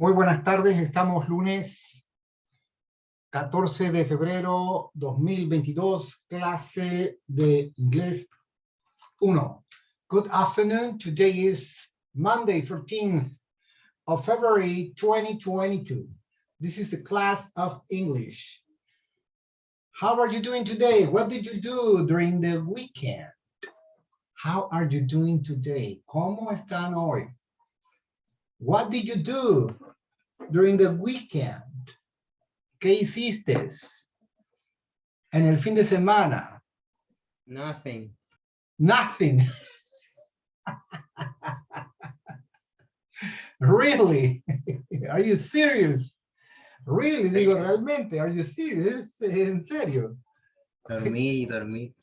Muy buenas tardes, estamos lunes 14 de febrero 2022, clase de Inglés I. Good afternoon, today is Monday 13th of February 2022. This is the class of English. How are you doing today? What did you do during the weekend? How are you doing today? ¿Cómo están hoy? What did you do during the weekend? ¿Qué hiciste en el fin de semana? Nothing. Nothing. Really? Are you serious? Really, digo realmente, are you serious? ¿En serio? Dormir y dormir.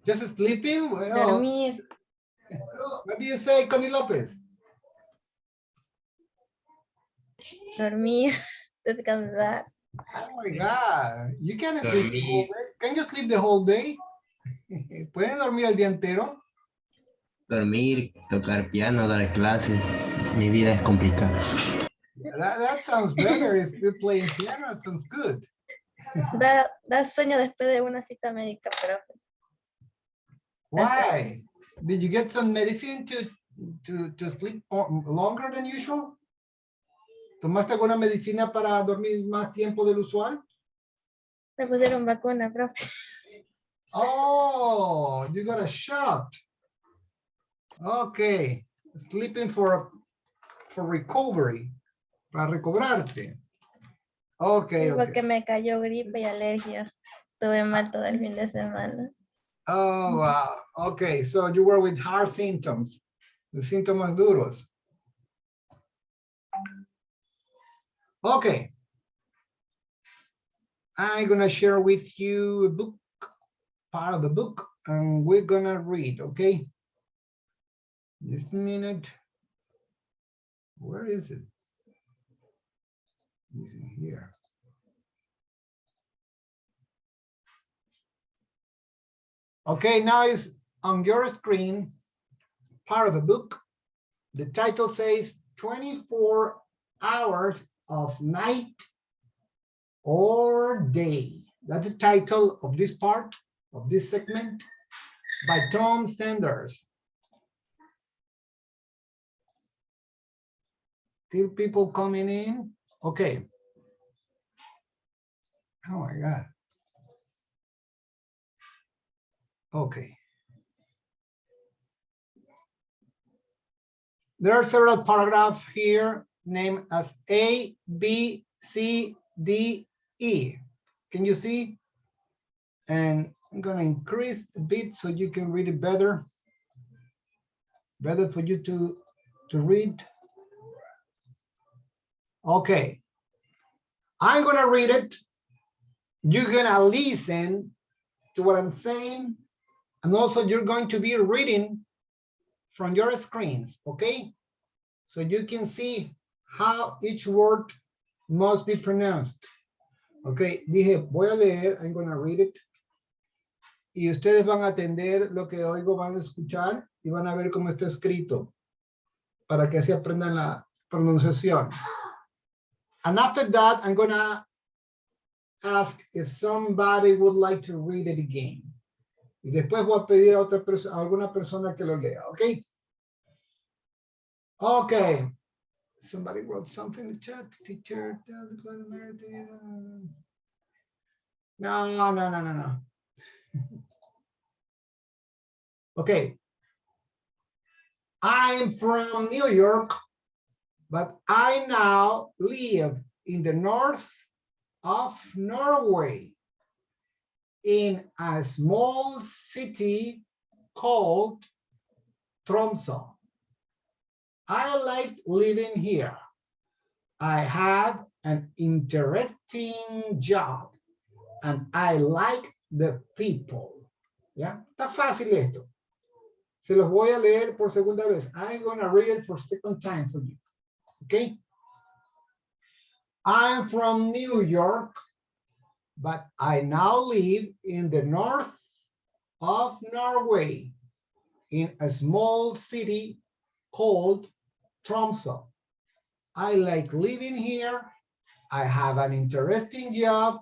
Just sleeping? Well, Dormir. what do you say, Connie López? Dormir. Descansar. Oh my God, you can't sleep the whole day. Can you sleep the whole day? ¿Pueden dormir el día entero? Dormir, tocar piano, dar clases. Mi vida es complicada. That sounds better if you're playing piano. It sounds good. Da sueño después de una cita médica, pero Why? Did you get some medicine to sleep longer than usual? ¿Tomaste alguna medicina para dormir más tiempo del usual? me pusieron vacuna, profe. Oh, you got a shot. Okay, sleeping for recovery, para recobrarte. Okay, Porque okay. me cayó gripe y alergia. Estuve mal todo el fin de semana. Oh, wow. Okay, so you were with hard symptoms, the síntomas duros. Okay. I'm gonna share with you a book, part of the book, and we're gonna read, okay? Just a minute. Where is it? It's in here. Okay, now it's on your screen, part of the book. The title says 24 hours of night or day. That's the title of this part, of this segment, by Tom Sanders. Still people coming in? Okay. Oh my God. Okay. There are several paragraphs here named as A, B, C, D, E. Can you see? And I'm going to increase a bit so you can read it better. Better for you to read. Okay. I'm going to read it. You're going to listen to what I'm saying. And also you're going to be reading from your screens, okay? So you can see how each word must be pronounced. Okay, dije, voy a leer, I'm going to read it. Y ustedes van a atender lo que oigo, van a escuchar y van a ver cómo está escrito para que así aprendan la pronunciación. And after that, I'm going to ask if somebody would like to read it again. Y después voy a pedir a otra persona, a alguna persona que lo lea, okay? Okay. Somebody wrote something in the chat. Teacher. No. Okay. I'm from New York, but I now live in the north of Norway in a small city called Tromsø. I like living here. I have an interesting job and I like the people. ¿Ya? Está fácil esto. Se los voy a leer por segunda vez. I'm going to read it for second time for you. Okay? I'm from New York, but I now live in the north of Norway in a small city called Tromsø. I like living here. I have an interesting job.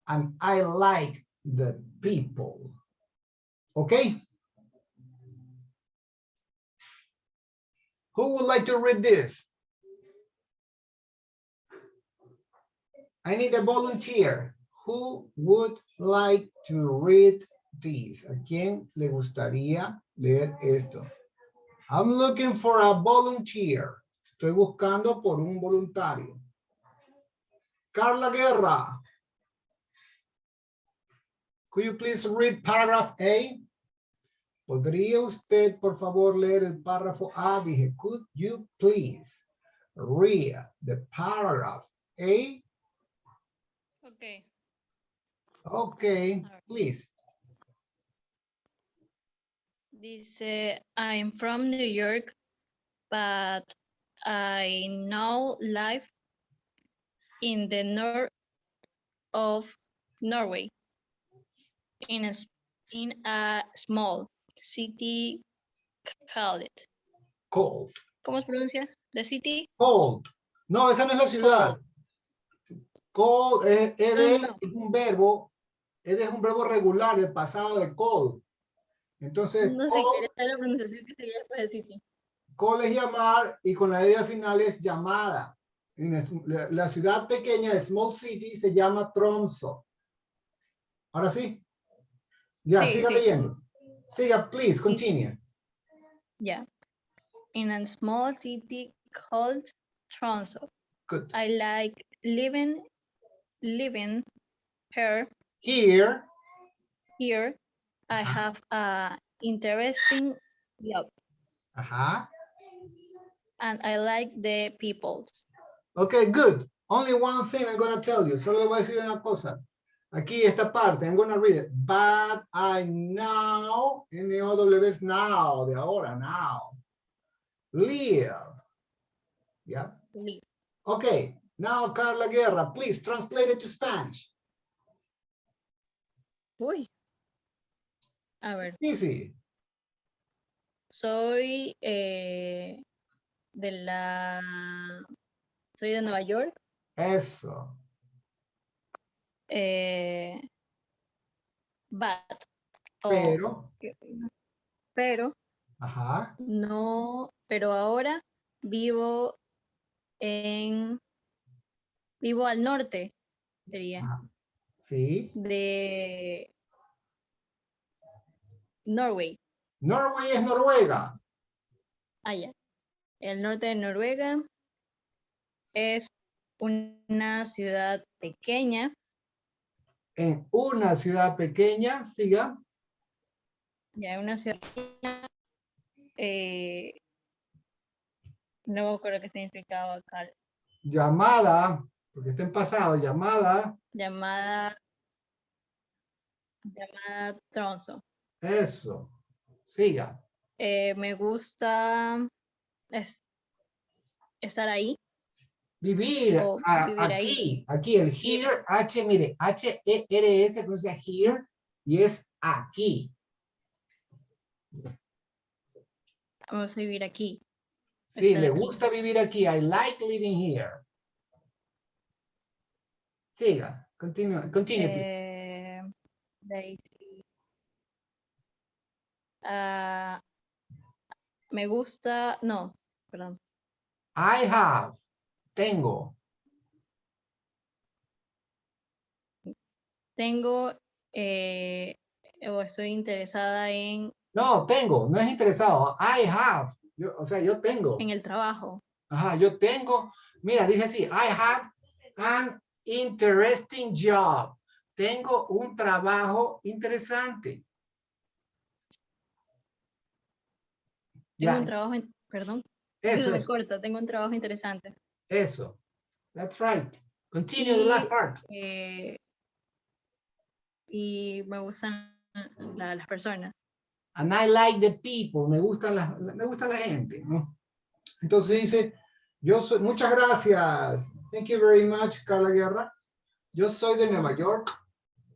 And I like the people. Okay? Who would like to read this? I need a volunteer. Who would like to read this? ¿A quién le gustaría leer esto? I'm looking for a volunteer. Estoy buscando por un voluntario. Carla Guerra. Could you please read paragraph A? ¿Podría usted, por favor, leer el párrafo A? Dije, could you please read the paragraph A? Okay. Okay, please. Dice, I'm from New York, but I now live in the north of Norway, in a small city called. Cold. ¿Cómo se pronuncia? The city? Cold. No, esa no es la ciudad. Cold es No. un verbo, es un verbo regular, el pasado de cold. Entonces, No sé qué es la pronunciación que sería después del city. call es llamar y con la idea final es llamada. En la ciudad pequeña, small city, se llama Tromsø. Ahora sí. Ya, Sí, siga sí. leyendo. Siga, please, continue. Yeah. In a small city called Tromsø. Good. I like living here. Here, I have a interesting job, Ajá. and I like the people. Okay, good. Only one thing I'm going to tell you. Solo le voy a decir una cosa. Aquí esta parte, I'm going to read it. But I now, N-O-W es now, de ahora, now. Live. Yeah. Live. Okay, now Carla Guerra, please translate it to Spanish. Uy. A ver, Easy. soy soy de Nueva York. Eso. But, pero Ajá. no, pero ahora vivo al norte, sería, Ajá. Sí. de Norway. Norway es Noruega. Allá. El norte de Noruega es una ciudad pequeña. En una ciudad pequeña, siga. Ya, una ciudad pequeña. No me acuerdo qué significaba acá. Llamada, porque está en pasado, llamada. Llamada Tromsø. Eso. Siga. Me gusta estar ahí. Vivir, Vivir aquí, el here, H, mire, H-E-R-S, pronuncia here, y es aquí. Vamos a vivir aquí. Sí, Estar le aquí. gusta vivir aquí. I like living here. Siga, continue. Me gusta, no, perdón. I have, tengo. Tengo, o estoy interesada en No, tengo, no es interesado. I have, o sea, yo tengo. el trabajo. Ajá, yo tengo. Mira, dice así, I have an interesting job. Tengo un trabajo interesante. Tengo Ya, un trabajo, perdón. eso Me es. corta, tengo un trabajo interesante. Eso. That's right. Continue the last part. Y me gustan las personas. And I like the people. Me gusta la gente, ¿no? Entonces dice, muchas gracias. Thank you very much, Carla Guerra. Yo soy de Nueva York,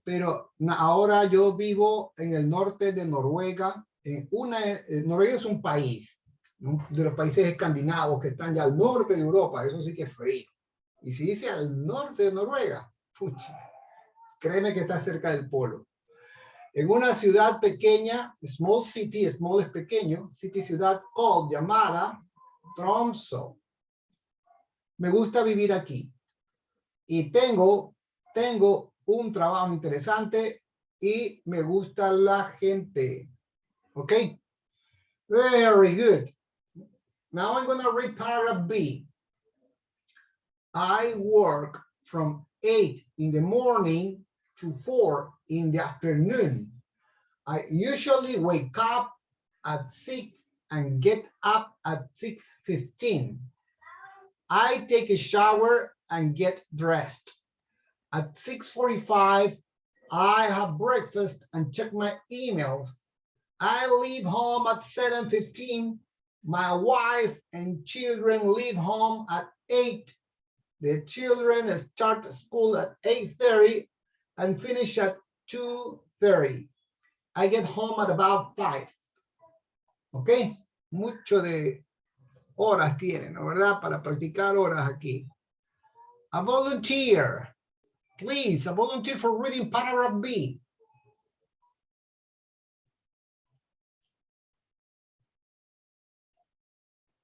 pero ahora yo vivo en el norte de Noruega. Noruega es un país. de los países escandinavos que están ya al norte de Europa, eso sí que es frío. Y si dice al norte de Noruega, pucha, créeme que está cerca del polo. En una ciudad pequeña, small city, small es pequeño, city ciudad called, llamada Tromsø. Me gusta vivir aquí. Y tengo un trabajo interesante y me gusta la gente. ¿Ok? Very good. Now I'm going to read paragraph B. I work from 8 in the morning to 4 in the afternoon. I usually wake up at 6 and get up at 6:15. I take a shower and get dressed. At 6:45, I have breakfast and check my emails. I leave home at 7:15. My wife and children leave home at 8. The children start school at 8:30 and finish at 2:30. I get home at about 5. ¿Ok? Mucho de horas tienen, ¿no? ¿Verdad? Para practicar horas aquí. A volunteer. Please, a volunteer for reading paragraph B.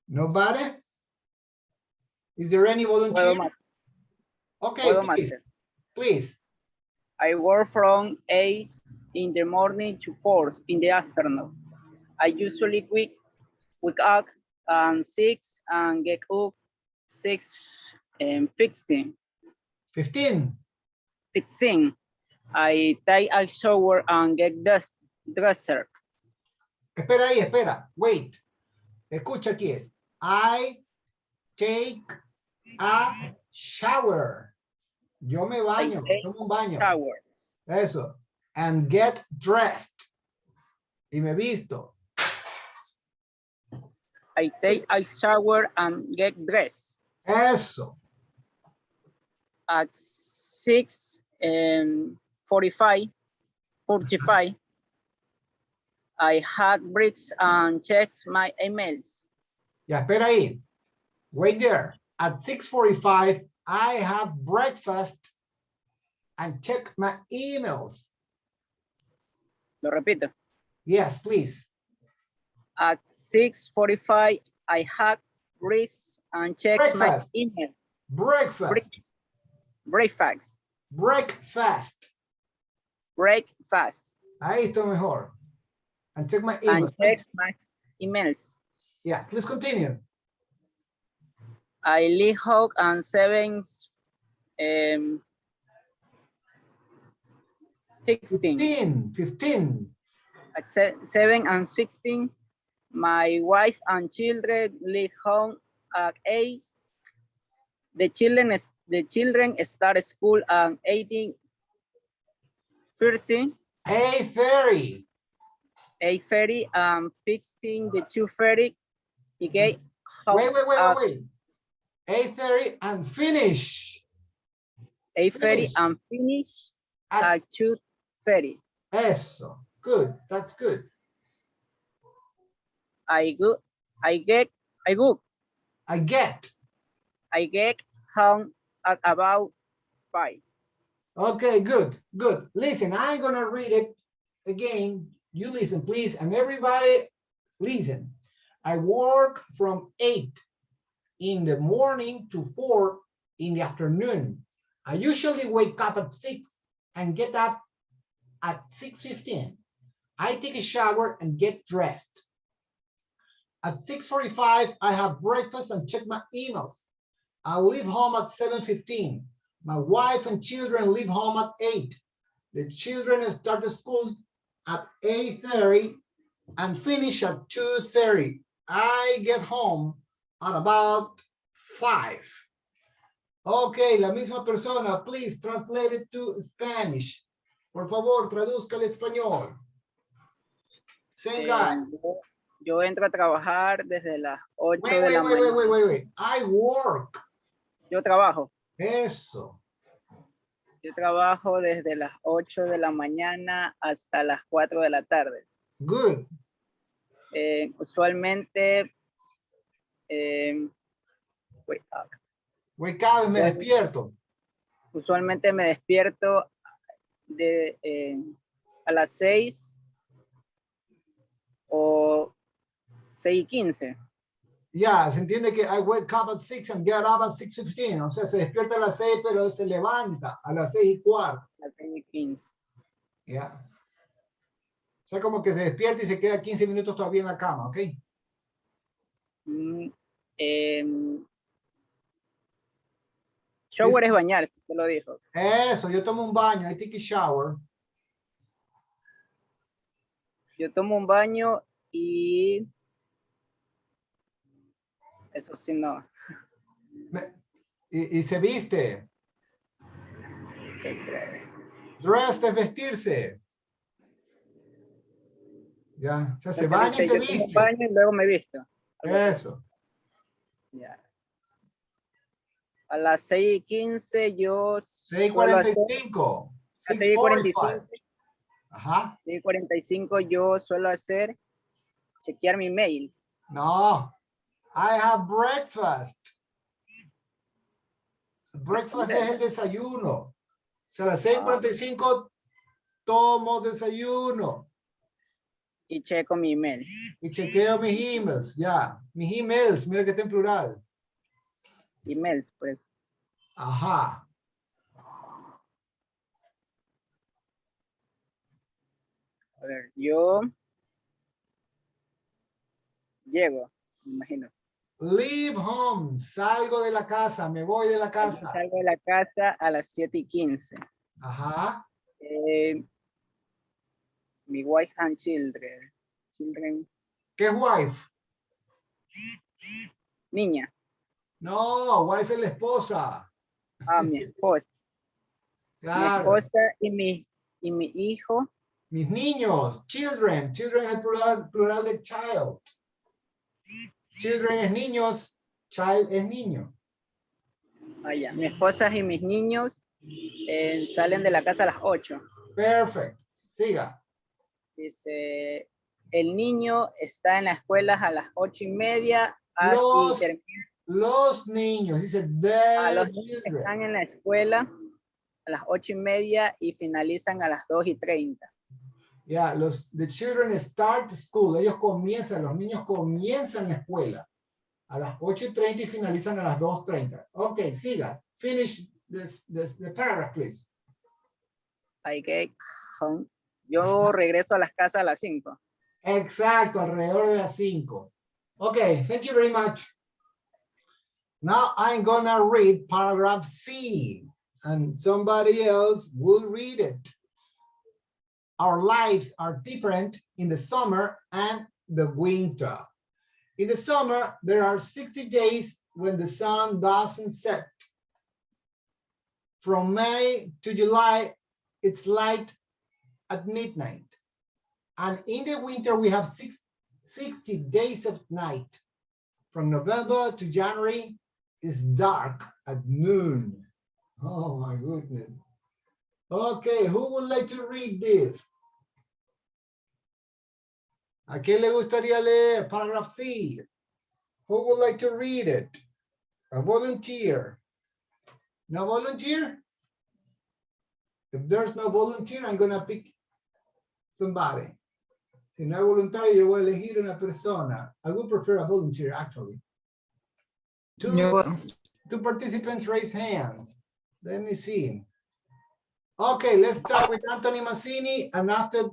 Nobody? Is there any volunteer? Okay, please. Please. I work from 8 in the morning to 4 in the afternoon. I usually wake up at 6 and get up 6:15. 15. 16. I take a shower and get dressed. Espera ahí, espera. Wait. Escucha aquí es. I take a shower. Yo me baño, tomo un baño. Shower. Eso. And get dressed. Y me visto. I take a shower and get dressed. Eso. At 6:45, I had breaks and checks my emails. Ya, espera ahí. Wait there. At 6:45, I have breakfast and check my emails. Lo repito. Yes, please. At 6:45, I had breaks and checks my email. Breakfast. Breakfast. Ahí está mejor. And check my emails. And check my emails. Yeah, please continue. I leave home at 16. 15. At 7:16, my wife and children leave home at 8. The children start school at 8:30. 8:30. 8:30 and 15 the 2:30. Okay. Wait. 8:30 and finish. 8:30 and finish at 2:30. Eso. Good. That's good. I get home at about 5. Okay, good. Listen, I'm gonna read it again. You listen, please, and everybody listen. I work from 8 in the morning to 4 in the afternoon. I usually wake up at 6 and get up at 6:15. I take a shower and get dressed. At 6:45, I have breakfast and check my emails. I leave home at 7:15. My wife and children leave home at 8. The children start school at 8:30 and finish at 2:30. I get home at about 5. Okay, la misma persona, please translate it to Spanish. Por favor, traduzca al español. Same guy. Yo entro a trabajar desde las 8 de la mañana. Wait. I work. Yo trabajo. Eso. Yo trabajo desde las 8 de la mañana hasta las 4 de la tarde. Good. Usualmente Wake up. Wake up, me despierto. Usualmente me despierto a las 6 o 6:15. Ya, se entiende que I wake up at 6 and get up at 6:15. O sea, se despierta a las 6, pero se levanta a las 6:15. A las 6:15. Ya. O sea, como que se despierta y se queda 15 minutos todavía en la cama, ¿ok? Shower es bañarse, te lo dijo. Eso, yo tomo un baño, I take a shower. Yo tomo un baño y eso sí no. Y se viste. ¿Qué crees? Dressed es vestirse. Ya, o sea, se Lo que baña y dice, se yo tomo un viste. baño y luego me visto. Eso. Ya. A las 6:15 yo suelo hacer. 6:45. A 6:45. 6:45. Ajá. 6:45 yo suelo hacer chequear mi mail. No. I have breakfast. Breakfast es el desayuno. O sea, a las 6:45 tomo desayuno. Y checo mi email. Y chequeo mis emails. Ya. Mis emails. Mira que está en plural. Emails, pues. Ajá. A ver, yo llego, me imagino. Leave home. Salgo de la casa. Me voy de la casa. Salgo de la casa a las 7:15. Ajá. Mi wife and children. Children. ¿Qué es wife? Niña. No, wife es la esposa. Mi esposa. Claro. Mi esposa y mi hijo. Mis niños. Children. Children es el plural de child. Children es niños. Child es niño. Ya. Mi esposa y mis niños salen de la casa a las 8. Perfect. Siga. Dice, el niño está en la escuela a las 8:30. Los niños. Dice Los the niños children. están en la escuela a las 8:30 y finalizan a las 2:30. Ya, the children start school. Ellos comienzan, los niños comienzan la escuela a las 8:30 y finalizan a las 2:30. Ok, siga. Finish the paragraph, please. I get home. Yo regreso a las casas a las 5. Exacto, alrededor de las 5. Okay, thank you very much. Now I'm gonna read paragraph C, and somebody else will read it. Our lives are different in the summer and the winter. In the summer, there are 60 days when the sun doesn't set. From May to July, it's light at midnight. And in the winter, we have 60 days of night. From November to January, it's dark at noon. Oh my goodness. Okay, who would like to read this? ¿A quién le gustaría leer paragraph C? Who would like to read it? A volunteer. No volunteer? If there's no volunteer, I'm gonna pick somebody. Si no hay voluntario, yo voy a elegir una persona. I would prefer a volunteer, actually. Two participants raise hands. Let me see. Okay, let's start with Anthony Massini, and after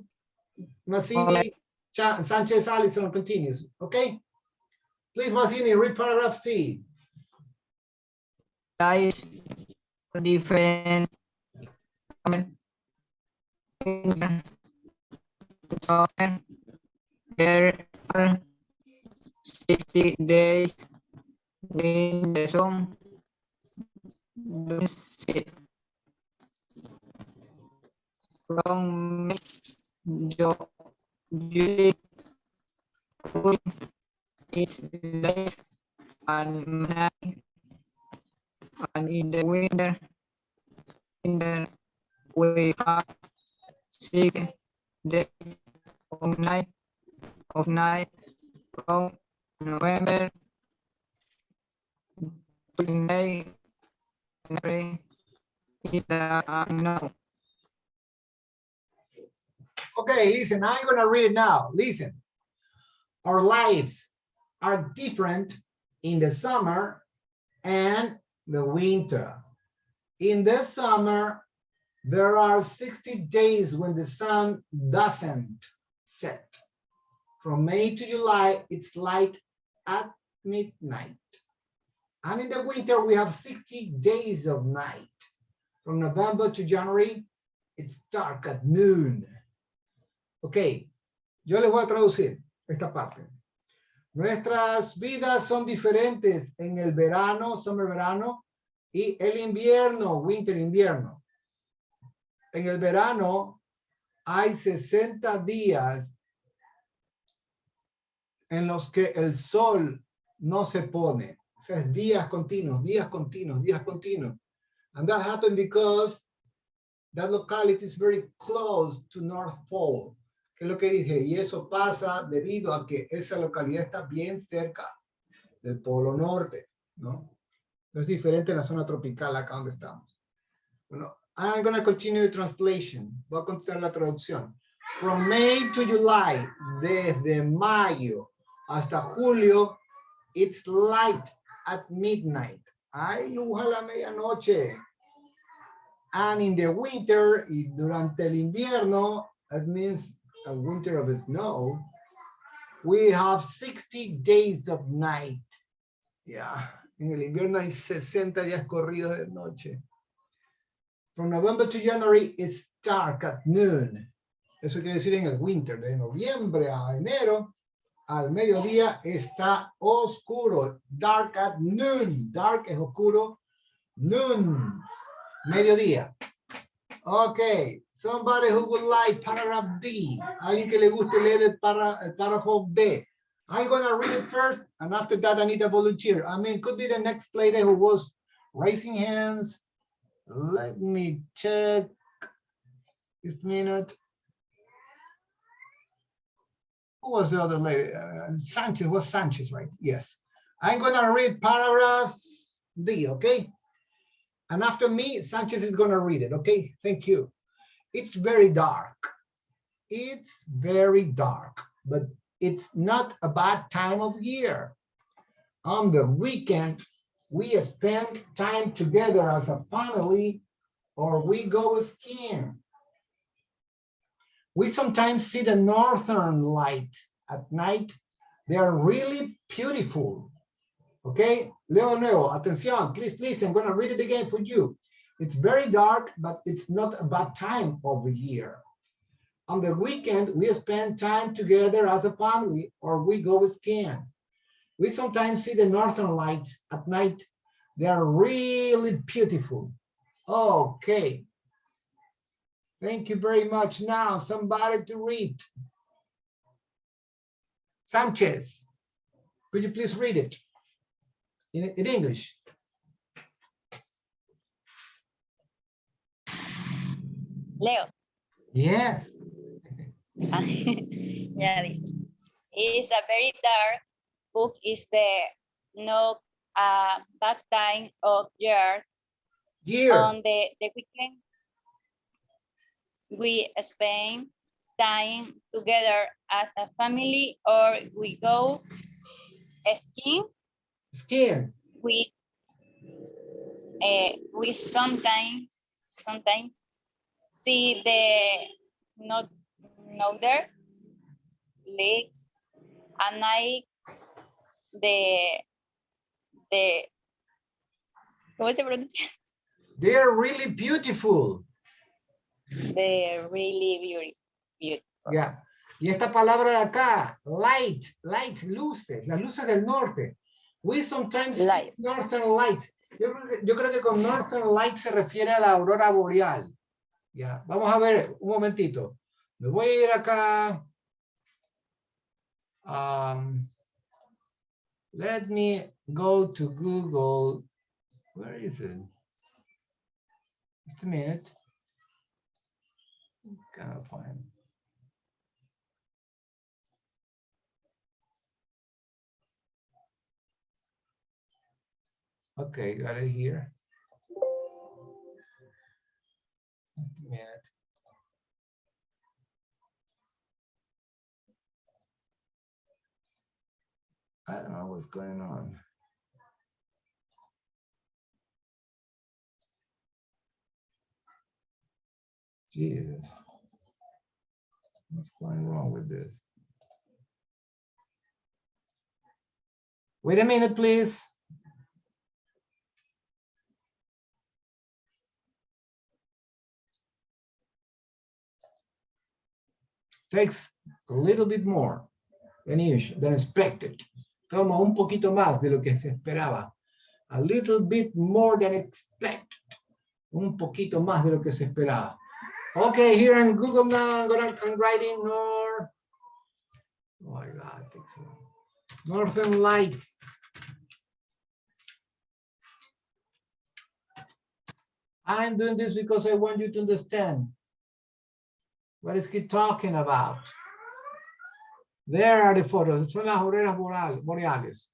Massini, Sanchez Allison continues. Okay? Please, Massini, read paragraph C. Lives different. There are 60 days in the sun. From July is late and night, and in the winter we have 6 days of night from November May is the unknown. Okay, listen, I'm gonna read it now. Listen. Our lives are different in the summer and the winter. In the summer, there are 60 days when the sun doesn't set. From May to July, it's light at midnight. And in the winter, we have 60 days of night. From November to January, it's dark at noon. Ok, yo les voy a traducir esta parte. Nuestras vidas son diferentes en el verano, summer verano, y el invierno, winter invierno. En el verano hay 60 días en los que el sol no se pone. O sea, es días continuos, días continuos, días continuos. And that happened because that locality is very close to North Pole. Que es lo que dije, y eso pasa debido a que esa localidad está bien cerca del Polo Norte, ¿no? No es diferente en la zona tropical acá donde estamos. Bueno, I'm going to continue the translation. Voy a continuar la traducción. From May to July, desde mayo hasta julio, it's light at midnight. Hay luz a la medianoche. And in the winter, y durante el invierno, that means a winter of snow, we have 60 days of night. Yeah, en el invierno hay 60 días corridos de noche. From November to January, it's dark at noon. Eso quiere decir en el winter, de noviembre a enero, al mediodía está oscuro. Dark at noon. Dark es oscuro. Noon, mediodía. Okay, somebody who would like paragraph D. Alguien que le guste leer el párrafo B. I'm gonna read it first, and after that I need a volunteer. I mean, could be the next lady who was raising hands. Let me check this minute. Who was the other lady? Sanchez, was Sanchez, right? Yes. I'm gonna read paragraph D, okay? And after me, Sanchez is gonna read it, okay? Thank you. It's very dark. It's very dark, but it's not a bad time of year. On the weekend, we spend time together as a family, or we go skiing. We sometimes see the northern lights at night. They are really beautiful. Okay, Leo, atención, please listen, I'm gonna read it again for you. It's very dark, but it's not a bad time of the year. On the weekend, we spend time together as a family, or we go skiing. We sometimes see the northern lights at night. They are really beautiful. Okay. Thank you very much. Now, somebody to read. Sanchez, could you please read it in English? Leo. Yes. Yeah, this is a very dark book. Is the no that time of years. On the weekend, we spend time together as a family, or we go skiing. Skiing. We sometimes see the northern lakes, and ¿cómo se pronuncia? They are really beautiful. They're really beautiful. Yeah. Y esta palabra de acá, light, luces, las luces del norte. We sometimes see northern lights. Yo creo que con northern light se refiere a la aurora boreal. Ya, vamos a ver un momentito. Me voy a ir acá. Let me go to Google. Where is it? Just a minute. Gotta find. Okay, got it here. Just a minute. I don't know what's going on. Jesus. What's going wrong with this? Wait a minute, please. Takes a little bit more than expected. Toma un poquito más de lo que se esperaba. A little bit more than expected. Un poquito más de lo que se esperaba. Okay, here in Google now, I'm writing North. Oh my God, it takes so long. Northern Lights. I'm doing this because I want you to understand what is he talking about. There are the photos. Son las auroras boreales.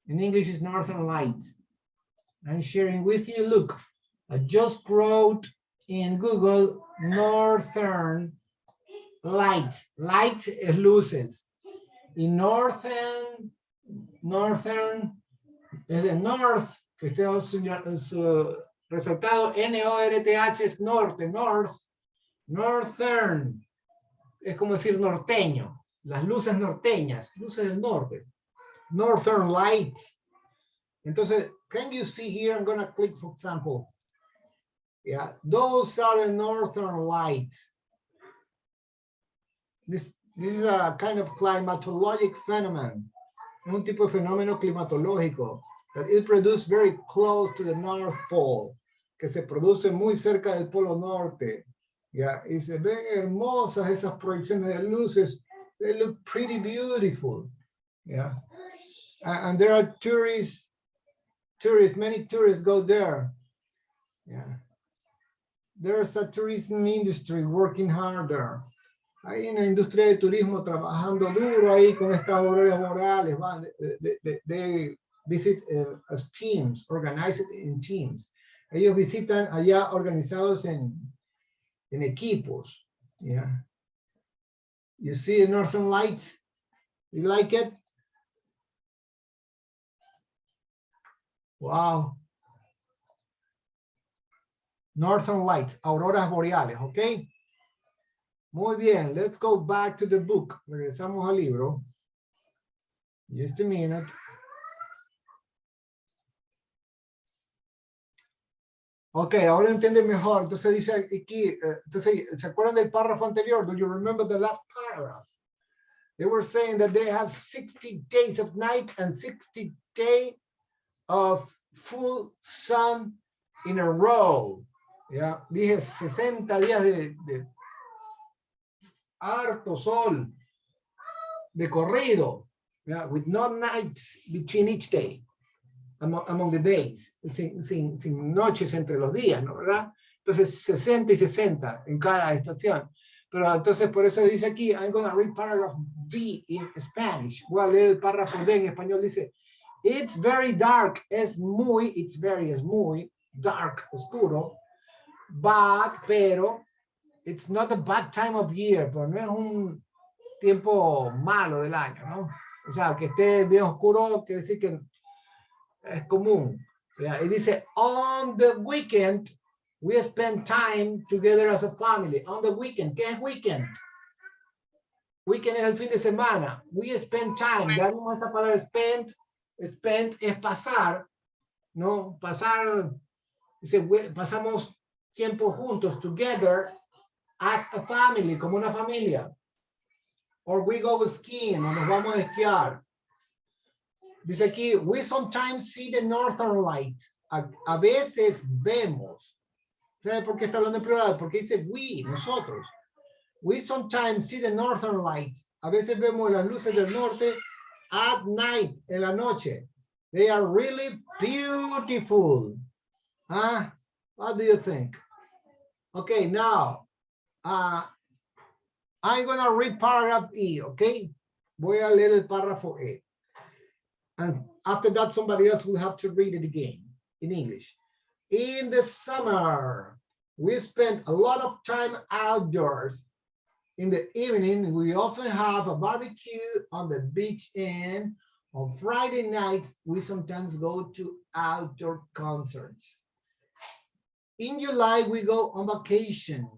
In English, it's Northern Lights. I'm sharing with you. Look, I just wrote in Google Northern Lights. Lights es luces. Y Northern es de North, que está su resaltado N-O-R-T-H es norte, North. Northern es como decir norteño. Las luces norteñas, luces del norte. Northern Lights. Entonces, can you see here? I'm going to click, for example. Yeah, those are the Northern Lights. This is a kind of climatologic phenomenon. Es un tipo de fenómeno climatológico that is produced very close to the North Pole, que se produce muy cerca del Polo Norte. Yeah, y se ven hermosas esas proyecciones de luces. They look pretty beautiful. Yeah, and there are many tourists go there. Yeah, there's a tourism industry working harder. Hay una industria de turismo trabajando duro ahí con estas auroras boreales. They visit as teams, organized in teams. Ellos visitan allá organizados en equipos. Yeah. You see the Northern Lights? You like it? Wow. Northern Lights, auroras boreales, ¿ok? Muy bien, let's go back to the book. Regresamos al libro. Just a minute. Ok, ahora entienden mejor. Entonces dice aquí, entonces, ¿se acuerdan del párrafo anterior? Do you remember the last paragraph? They were saying that they have 60 days of night and 60 days of full sun in a row. Yeah, dije 60 días de harto sol de corrido, yeah, with no nights between each day, among the days, sin noches entre los días, ¿no? ¿Verdad? Entonces 60 y 60 en cada estación. Pero entonces por eso dice aquí, I'm going to read paragraph D in Spanish. Voy a leer el párrafo D en español. Dice, it's very dark, es muy dark, oscuro, pero it's not a bad time of year, pero no es un tiempo malo del año, ¿no? O sea, que esté bien oscuro quiere decir que es común. ¿Ya? Y dice, on the weekend, we spend time together as a family. On the weekend, ¿qué es weekend? Weekend es el fin de semana. We spend time. Ya vimos esa palabra spend. Spend es pasar, ¿no? Pasar, dice, pasamos tiempo juntos, together, as a family, como una familia. Or we go skiing, o nos vamos a esquiar. Dice aquí, we sometimes see the northern lights. A veces vemos. ¿Sabe por qué está hablando en plural? Porque dice we, nosotros. We sometimes see the northern lights. A veces vemos las luces del norte at night, en la noche. They are really beautiful. Huh? What do you think? Okay, now, I'm going to read paragraph E, okay? Voy a leer el párrafo E. And after that, somebody else will have to read it again. in English. In the summer, we spend a lot of time outdoors. In the evening, we often have a barbecue on the beach, and on Friday nights, we sometimes go to outdoor concerts. In July, we go on vacation.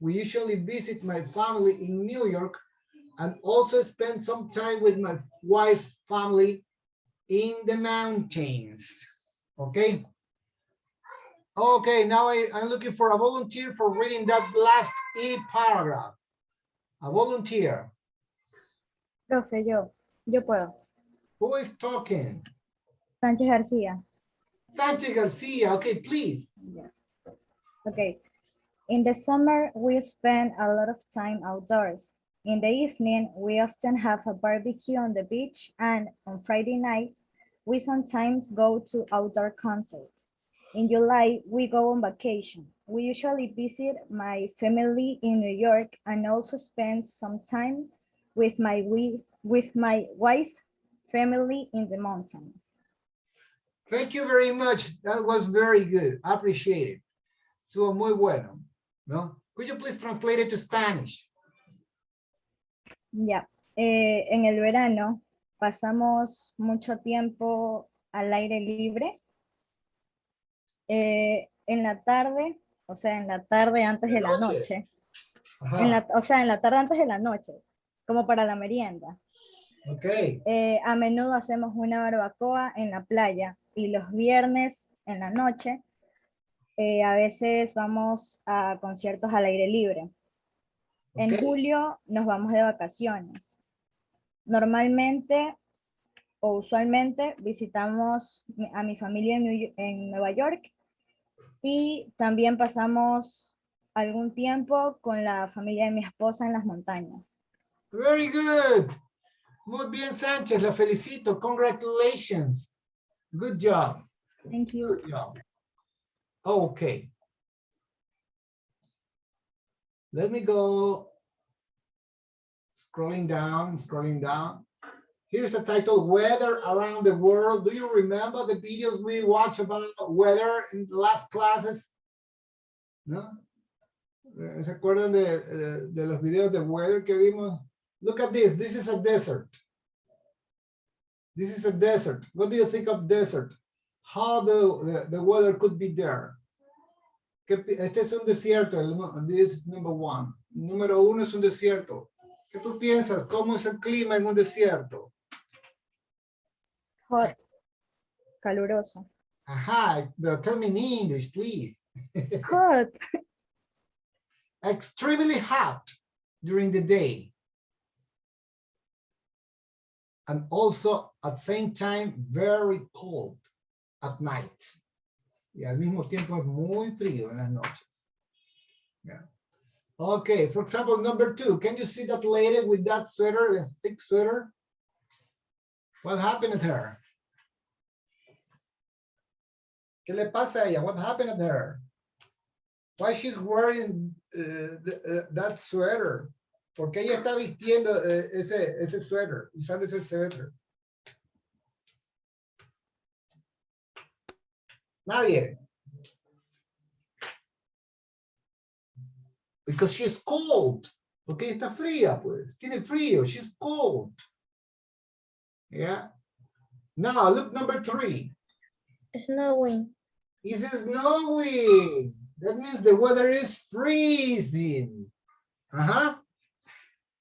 We usually visit my family in New York and also spend some time with my wife's family in the mountains. Okay? Okay, now I'm looking for a volunteer for reading that last E paragraph. A volunteer. Profe, yo puedo. Who is talking? Sánchez García. Sánchez Garcia, okay, please. Yeah. Okay. In the summer, we spend a lot of time outdoors. In the evening, we often have a barbecue on the beach, and on Friday nights, we sometimes go to outdoor concerts. In July, we go on vacation. We usually visit my family in New York and also spend some time with my wife family in the mountains. Thank you very much. That was very good. I appreciate it. Estuvo muy bueno. ¿No? Could you please translate it to Spanish? Ya, en el verano pasamos mucho tiempo al aire libre. En la tarde, o sea, en la tarde antes de la noche. O sea, en la tarde antes de la noche, como para la merienda. Okay. A menudo hacemos una barbacoa en la playa y los viernes en la noche a veces vamos a conciertos al aire libre. Okay. En julio nos vamos de vacaciones. Normalmente o usualmente visitamos a mi familia en Nueva York y también pasamos algún tiempo con la familia de mi esposa en las montañas. Very good. Muy bien, Sánchez. La felicito. Congratulations. Good job. Thank you. Good job. Okay. Let me go scrolling down, scrolling down. Here's a title, Weather Around the World. Do you remember the videos we watched about weather in the last classes? ¿No? ¿Se acuerdan de los videos de weather que vimos? Look at this. This is a desert. This is a desert. What do you think of desert? How the weather could be there? Este es un desierto. This is number one. Número uno es un desierto. ¿Qué tú piensas? ¿Cómo es el clima en un desierto? Hot. Caluroso. Ajá, pero tell me in English, please. Hot. Extremely hot during the day. And also at the same time, very cold at night. Y al mismo tiempo es muy frío en las noches. Yeah. Okay, for example, number 2, can you see that lady with that sweater, a thick sweater? What happened to her? ¿Qué le pasa a ella? What happened to her? Why she's wearing that sweater? ¿Por qué ella está vistiendo ese suéter? Usando ese suéter. Nadie. Because she's cold. Porque ella está fría, pues. Tiene frío. She's cold. Yeah. Now, look number 3. Snowing. It's snowing. That means the weather is freezing. Ajá.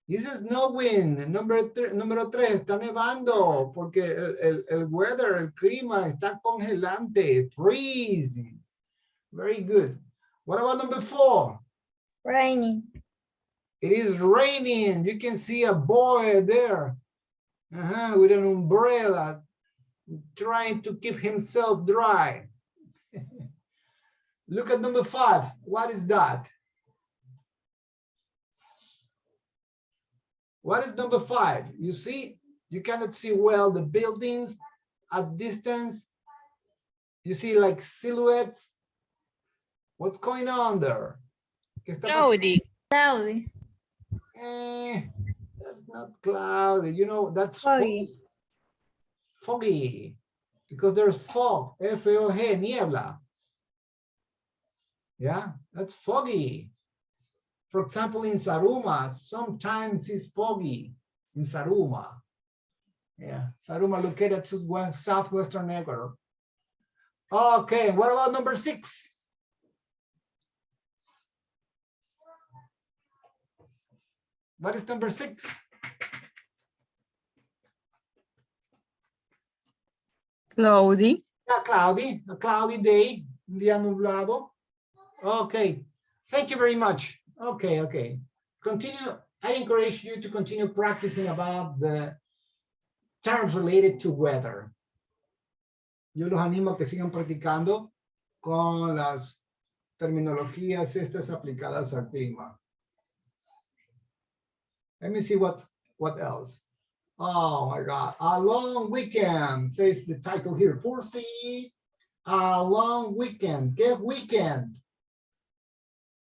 It's snowing. Número 3, está nevando porque el weather, el clima está congelante, freezing. Very good. What about number 4? Raining. It is raining. You can see a boy there with an umbrella trying to keep himself dry. Look at number 5. What is that? What is number 5? You see, you cannot see well the buildings at distance. You see like silhouettes. What's going on there? Cloudy. Cloudy. That's not cloudy. You know, that's foggy. Foggy. Because there's fog, F-O-G, niebla. Yeah, that's foggy. For example, in Saruma, sometimes it's foggy in Saruma. Yeah, Saruma located to southwestern Ecuador. Okay, what about number 6? What is number 6? Cloudy. Yeah, cloudy, a cloudy day, un día nublado. Okay, thank you very much. Okay. Continue. I encourage you to continue practicing about the terms related to weather. Yo los animo a que sigan practicando con las terminologías estas aplicadas al clima. Let me see what else. Oh my God, a long weekend, says the title here. Foresee a long weekend. ¿Qué weekend?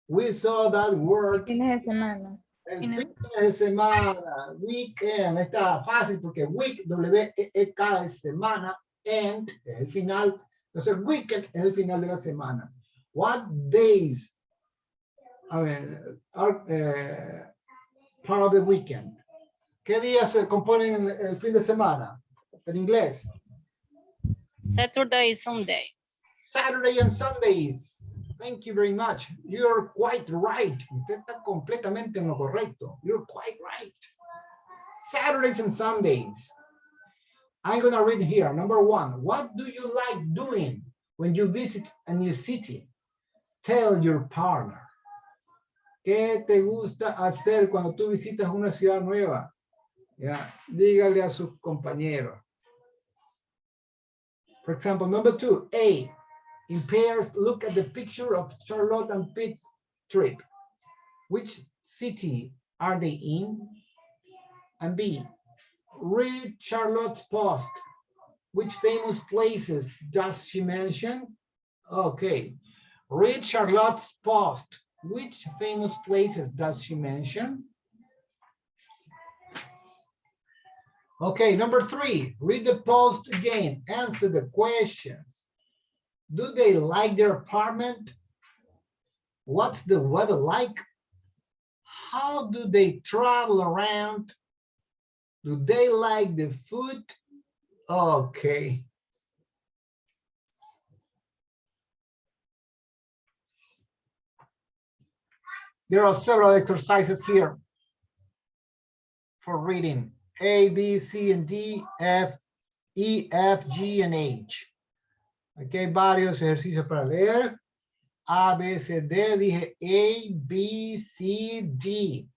We saw that word. Fines de semana. El fin de semana, weekend, está fácil porque week, W-E-E-K es semana, and es el final. Entonces, weekend es el final de la semana. What days, I mean, are part of the weekend? ¿Qué días se componen el fin de semana? En inglés. Saturday, Sunday. Saturday and Sundays. Thank you very much. You're quite right. Usted está completamente en lo correcto. You're quite right. Saturdays and Sundays. I'm going to read here. Number 1. What do you like doing when you visit a new city? Tell your partner. ¿Qué te gusta hacer cuando tú visitas una ciudad nueva? Yeah. Dígale a sus compañeros. For example, number 2, A. In pairs, look at the picture of Charlotte and Pete's trip. Which city are they in? And B, read Charlotte's post. Which famous places does she mention? Okay, read Charlotte's post. Which famous places does she mention? Okay, number 3, read the post again. Answer the questions. Do they like their apartment? What's the weather like? How do they travel around? Do they like the food? Okay. There are several exercises here for reading. A, B, C, and D, F, E, F, G, and H. Aquí hay varios ejercicios para leer. A, B, C, D, dije A, B, C, D.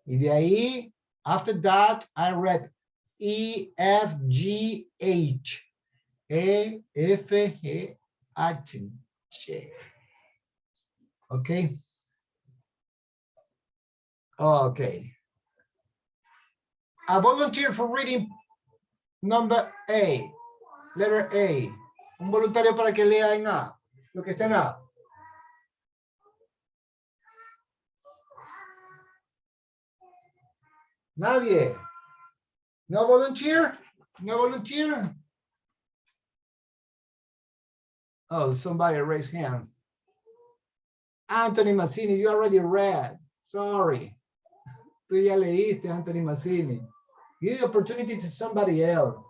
Y de ahí, after that, I read E, F, G, H. E, F, G, H, J. Okay. Okay. A volunteer for reading number A. Letter A. Un voluntario para que lea en A. Lo que está en A. Nadie. No volunteer? No volunteer? Oh, somebody raised hands. Anthony Mazzini, you already read. Sorry. Tú ya leíste, Anthony Mazzini. Give the opportunity to somebody else.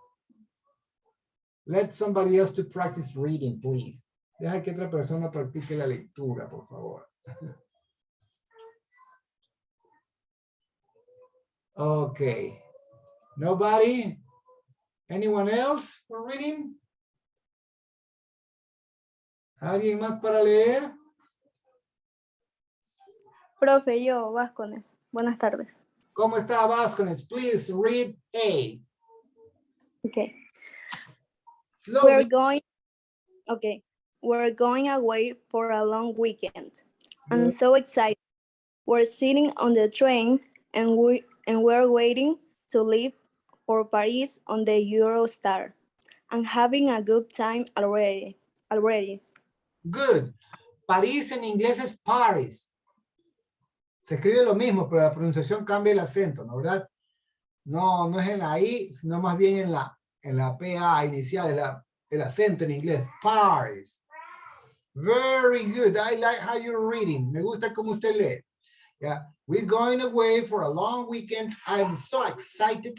Let somebody else to practice reading, please. Deja que otra persona practique la lectura, por favor. Okay. Nobody? Anyone else for reading? ¿Alguien más para leer? Profe, yo, Vascones. Buenas tardes. ¿Cómo está Vascones? Please read A. Okay. Slowly. We're going away for a long weekend. I'm so excited. We're sitting on the train and we're waiting to leave for Paris on the Eurostar. I'm having a good time already. Good. París en inglés es Paris. Se escribe lo mismo, pero la pronunciación cambia el acento, ¿no verdad? No es en la I, sino más bien en la PA inicial, el acento en inglés. Paris. Very good. I like how you're reading. Me gusta como usted lee. Yeah, we're going away for a long weekend. I'm so excited.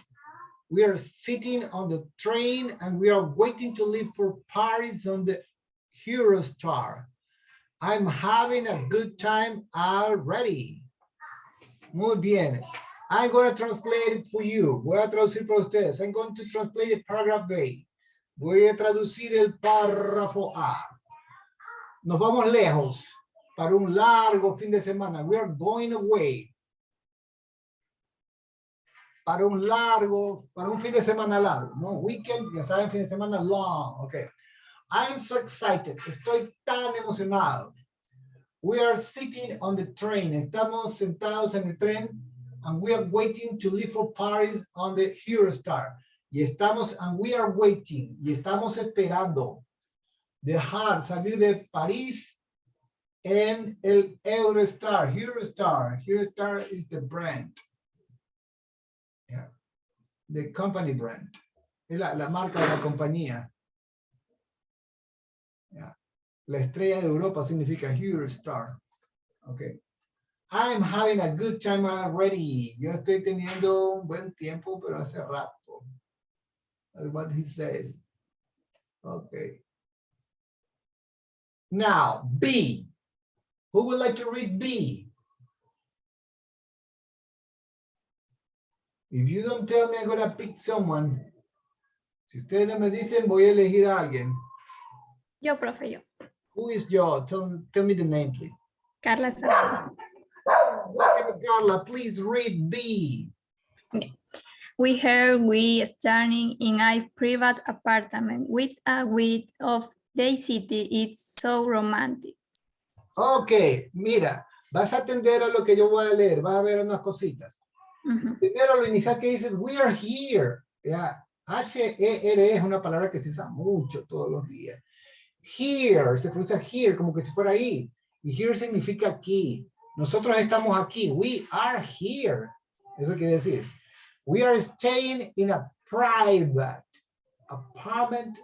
We are sitting on the train and we are waiting to leave for Paris on the Eurostar. I'm having a good time already. Muy bien. I'm going to translate it for you. Voy a traducir para ustedes. I'm going to translate the paragraph A. Voy a traducir el párrafo A. Nos vamos lejos para un largo fin de semana. We are going away. Para un fin de semana largo. No, weekend, ya saben, fin de semana long. Okay. I'm so excited. Estoy tan emocionado. We are sitting on the train. Estamos sentados en el tren and we are waiting to leave for Paris on the Eurostar. And we are waiting. Y estamos esperando dejar salir de París en el Eurostar. Eurostar is the brand. Yeah. The company brand. Es la marca de la compañía. Yeah. La estrella de Europa significa Eurostar. Okay. I'm having a good time already. Yo estoy teniendo un buen tiempo, pero hace rato. That's what he says. Okay. Now, B. Who would like to read B? If you don't tell me, I'm going to pick someone. Si ustedes no me dicen, voy a elegir a alguien. Yo, profe, yo. Who is yo? Tell me the name, please. Carla Saavedra. Okay, Carla, please read B. Okay. We heard we starting in a private apartment with a view of the city. It's so romantic. Ok, mira, vas a atender a lo que yo voy a leer. Vas a ver unas cositas. Primero lo inicial que dices, we are here. Yeah. H-E-R es una palabra que se usa mucho todos los días. Here, se pronuncia here, como que si fuera ahí. Y here significa aquí. Nosotros estamos aquí. We are here. Eso quiere decir. We are staying in a private apartment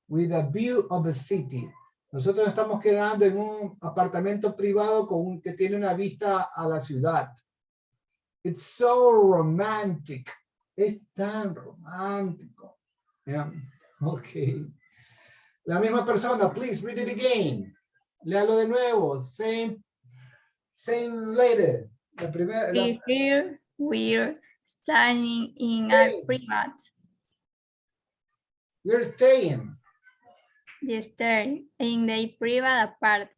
with a view of the city. Nosotros estamos quedando en un apartamento privado que tiene una vista a la ciudad. It's so romantic. Es tan romántico. Yeah. Okay. La misma persona, please read it again. Léalo de nuevo. Same letter. La primera. Here we're staying in a private. We're staying. Staying in a private apartment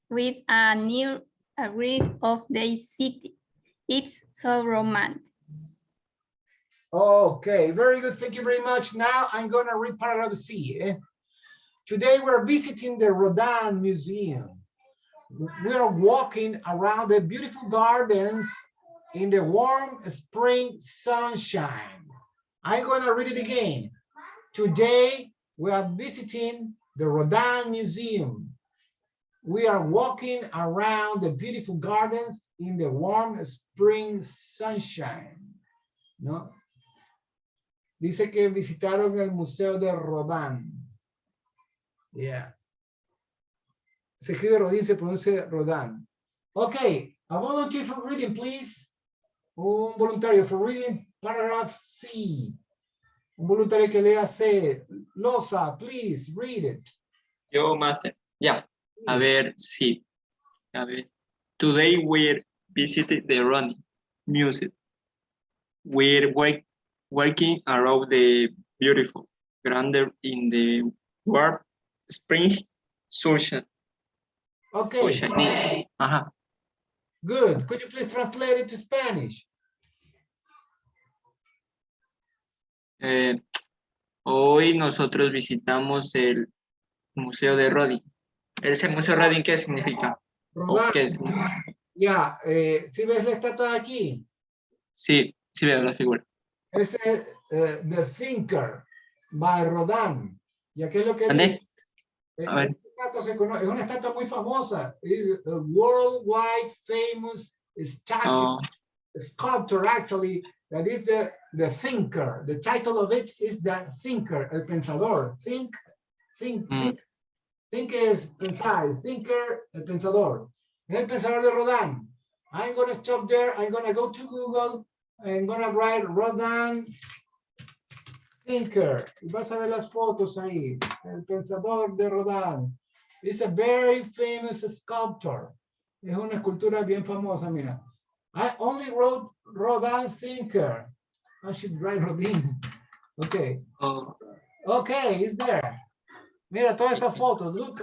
with a near a view of the city. It's so romantic. Okay, very good. Thank you very much. Now I'm going to read paragraph C. Today we're visiting the Rodin Museum. We are walking around the beautiful gardens in the warm spring sunshine. I'm going to read it again. Today we are visiting the Rodin Museum. We are walking around the beautiful gardens in the warm spring sunshine. ¿No? Dice que visitaron el Museo de Rodin. Yeah. Se escribe Rodin, se pronuncia Rodin. Okay, a volunteer for reading, please. Un voluntario for reading paragraph C. Un voluntario que lea C. Loza, please read it. Yo, master. Yeah. A ver, sí. A ver. Today we're visiting the Rodin Museum. We're walking around the beautiful garden in the warm spring sunshine. Okay. Ajá. Good. Could you please translate it to Spanish? Hoy nosotros visitamos el Museo de Rodin. ¿Ese Museo Rodin qué significa? Rodin. ¿Qué significa? Ya, ¿sí ves la estatua de aquí? Sí, sí veo la figura. Es The Thinker by Rodin. ¿Y qué es lo que ¿Dónde? dice? A ver. Es una estatua muy famosa. Es a worldwide famous statue, sculptor actually, That is the thinker. The title of it is the thinker, el pensador. Think es pensar. Thinker, el pensador. El pensador de Rodin. I'm going to stop there. I'm going to go to Google. I'm going to write Rodin thinker. Y vas a ver las fotos ahí. El pensador de Rodin. It's a very famous sculptor. Es una escultura bien famosa, mira. I only wrote Rodin thinker. I should write Rodin. Okay. Oh, Okay, it's there. Mira todas estas fotos. Look,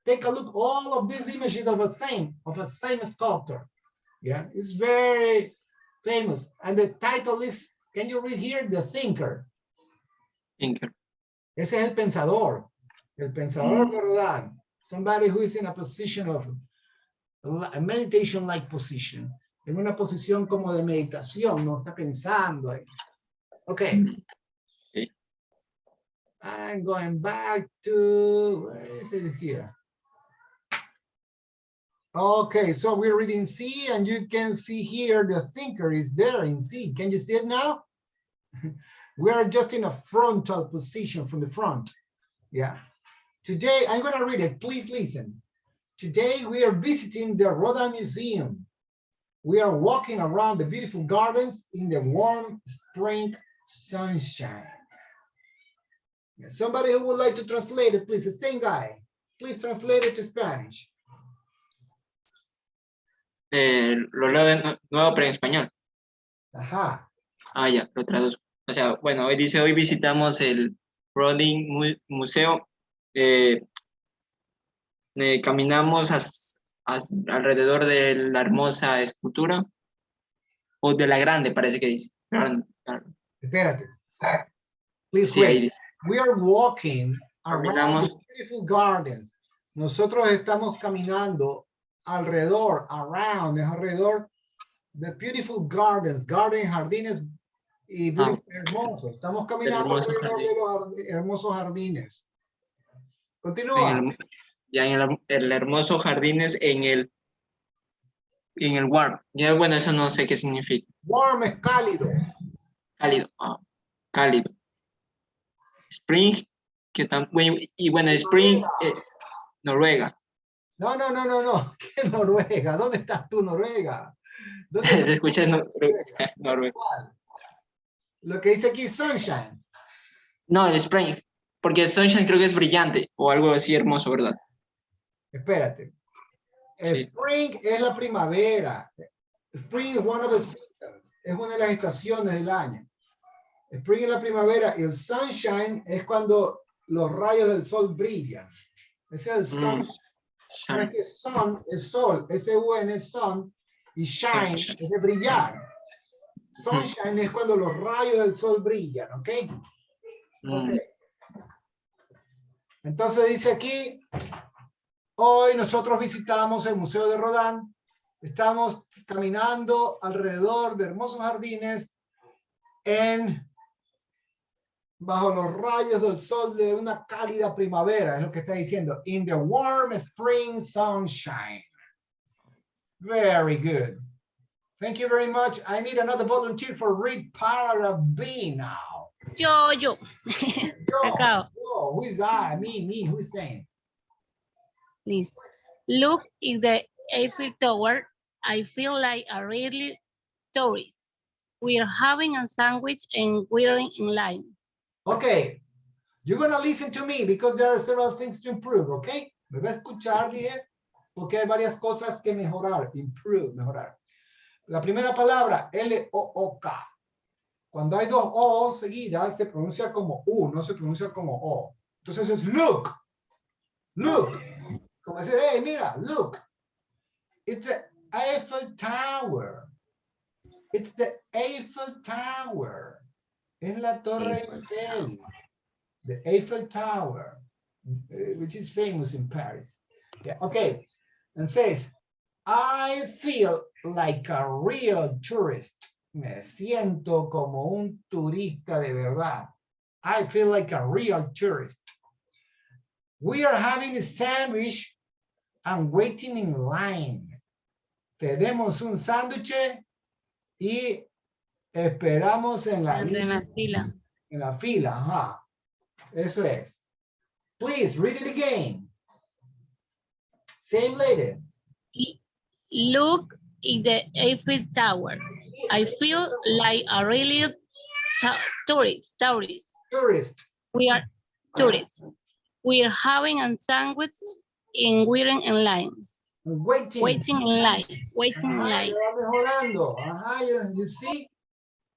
take a look. All of these images of a same sculptor. Yeah, it's very famous. And the title is, can you read here? The thinker. thinker. Ese es el pensador. El pensador de Rodin. Somebody who is in a position of a meditation-like position. En una posición como de meditación, no está pensando ahí. Okay. Sí. I'm going back to, where is it here? Okay, so we're reading C, and you can see here the thinker is there in C. Can you see it now? We are just in a frontal position from the front. Yeah. Today, I'm going to read it. Please listen. Today, we are visiting the Rodin Museum. We are walking around the beautiful gardens in the warm spring sunshine. Somebody who would like to translate it, please, the same guy. Please translate it to Spanish. Lo leo de nuevo, pero en español. Ajá. Ah, ya, lo traduzco. O sea, bueno, hoy dice, hoy visitamos el Rodin Museo. Caminamos alrededor de la hermosa escultura. O de la grande, parece que dice. Espérate. Please Sí, wait. ahí dice. We are walking around Caminamos. the beautiful gardens. Nosotros estamos caminando alrededor, around, es alrededor the beautiful gardens, jardines y beautiful, hermosos. Estamos caminando alrededor de los hermosos jardines. Continúa. Ya en el hermoso jardines en el warm. Ya, bueno, eso no sé qué significa. Warm es cálido. Cálido. Cálido. Spring, que bueno, y bueno, Spring, Noruega. No. ¿Qué Noruega? ¿Dónde estás tú, Noruega? ¿Dónde Te escuchas Noruega. ¿Cuál? Lo que dice aquí Sunshine. No, el Spring, porque el Sunshine creo que es brillante o algo así hermoso, ¿verdad? Espérate. Sí. Spring es la primavera. Spring is one of the seasons. Es una de las estaciones del año. Spring es la primavera y el sunshine es cuando los rayos del sol brillan. Ese es el sunshine. No es que sun es sol, S-U-N es sun y shine es de brillar. Sunshine es cuando los rayos del sol brillan, ¿ok? Ok. Entonces dice aquí, hoy nosotros visitamos el Museo de Rodin. Estamos caminando alrededor de hermosos jardines bajo los rayos del sol de una cálida primavera, es lo que está diciendo. In the warm spring sunshine. Very good. Thank you very much. I need another volunteer for read paragraph B now. Yo. Who is I? Me. Who is saying? Please. Look, is the Eiffel Tower. I feel like a really tourist. We are having a sandwich and we're in line. Okay, you're going to listen to me because there are several things to improve, okay? Me va a escuchar, dije, porque hay varias cosas que mejorar, mejorar. La primera palabra, L-O-O-K. Cuando hay dos O seguidas, se pronuncia como U, no se pronuncia como O. Entonces es look. Como decir, hey, mira, look. It's the Eiffel Tower. It's the Eiffel Tower. Es la Torre Eiffel. The Eiffel Tower, which is famous in Paris. Yeah, okay. And says, I feel like a real tourist. Me siento como un turista de verdad. I feel like a real tourist. We are having a sandwich and waiting in line. Tenemos un sándwich y Esperamos en la En la fila. En la fila, ajá. Eso es. Please read it again. Same lady. Look in the Eiffel Tower. I feel like a really tourist. Tourist. We are tourists. We are having a sandwich and waiting in line. Waiting. Waiting in line. Waiting in Ajá, line. ya va mejorando. Ajá, you see?